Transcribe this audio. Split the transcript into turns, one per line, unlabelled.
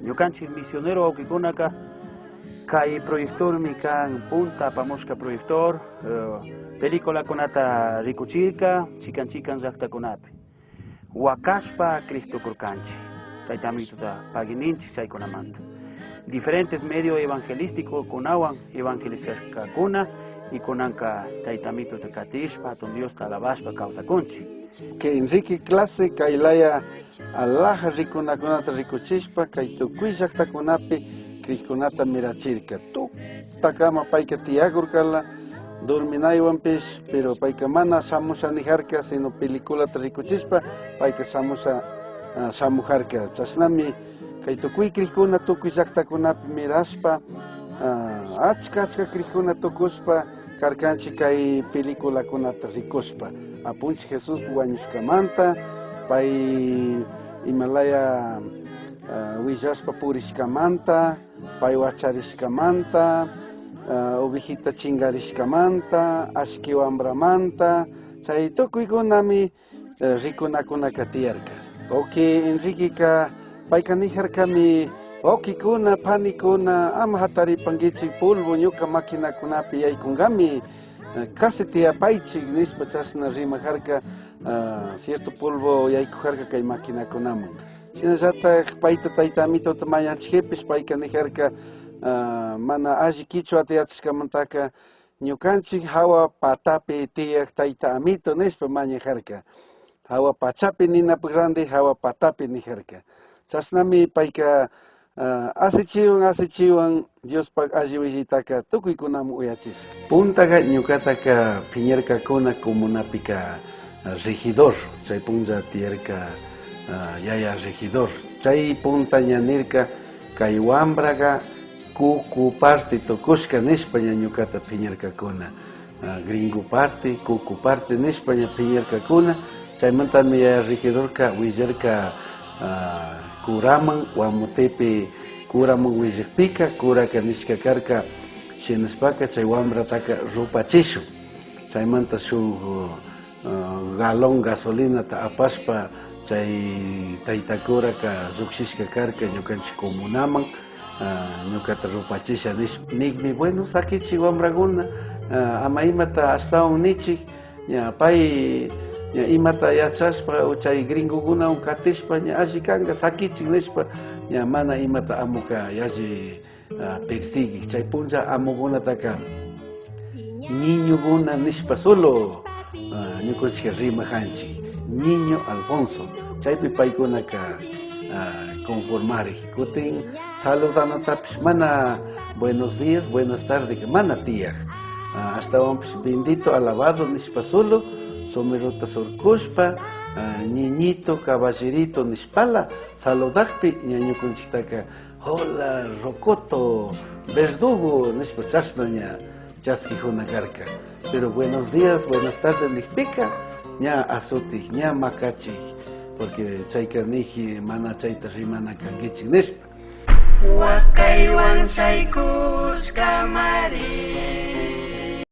Ñukanchik misionero wawqikunaka kay proyectormi kan punta apamushka proyector películakunata rikuchirka chikan llaqtakunapi wakashpa Cristokurkanchik Tayta Amituta pagininchik chaykunamanta diferentes medios evangelísticos kunawan evangelizashkakuna y kunanka Tayta Amituta katishpa hatun Diosta alabashpa kawsakunchik
que Enrique clase kaylaya alaja rikunakunata rikuchishpa kay tukuy llaqtakunapi Cristokunata mirachirka takama payka tiyagurkala dorminaywanpish pero payka mana shamushanijarka sino peliculata rikuchishpa payka shamujarka chashnami kay tukuy Cristokuna tukuy llaqtakunapi mirashpa achka Cristokuna tukushpa karkanchik kay peliculakunata rikushpa apunchik Jesús wañushkamanta pay Himalaya willashpa purishkamanta pay wacharishkamanta ovejita chingarishkamanta ashki wambramanta chay tukuykunami rikunakunaka tiyarka oke Enriqueka payka nijarkami wawqikuna panikuna ama hataripankichik polvo ñuka maquinakunapi yaykungami casi tiyapaychik nishpa chashna rimajarka cierto polvo yaykujarka kay maquinakunaman shinallatak payta Tayta Amituta mañachikpish payka nijarka mana alli kichwata yachashkamantaka ñukanchik hawa patapi tiyaq Tayta Amitu nishpa mañajarka hawa pachapi ninapi grande hawa patapi nijarka chashnami payka asichiwan Diospak alli willitaka tukuykunaman uyachishka puntaka ñukataka piñarkakuna comunapika regidor chay punlla tiyarka yaya regidor chay punta ñanirka kay wambraga kuku parte tukushka nishpa ñukata piñarkakuna gringo parte kuku parte nishpa piñarkakuna chaymantami yaya regidorka willarka kuraman Guamotepe kuraman willakpika kuraka nishka karka shinashpaka chay wambrataka rupachishun chaymanta shuk galón gasolinata apashpa chay taytakuraka llukshishka karka ñukanchik comunaman ñukata rupachisha nikmi bueno sakichik wambrakuna ama imata ashtawan nichik ña pay imata yachashpa chay gringokunawan katishpa ña alli kanka sakichik nishpa ña mana imata amuka yalli persigue chay punlla amukunataka niñokuna nishpa solo ñukanchik rimajanchik niño Alfonso chaypi paykunaka conformarik kutin saludanatapish mana buenos días buenas tardes mana tiyaq ashtawanpish bendito alabado nishpa solo somerota surkushpa niñito caballerito nishpala saludakpi ña ñukanchiktaka hola rocoto verdugo nishpa chashna ña chaskijunakarka pero buenos días buenas tardes nishpika ña asutik ña makachik porque chayka niji mana chayta rimana kankichik nishpa
wakaywan saykushka María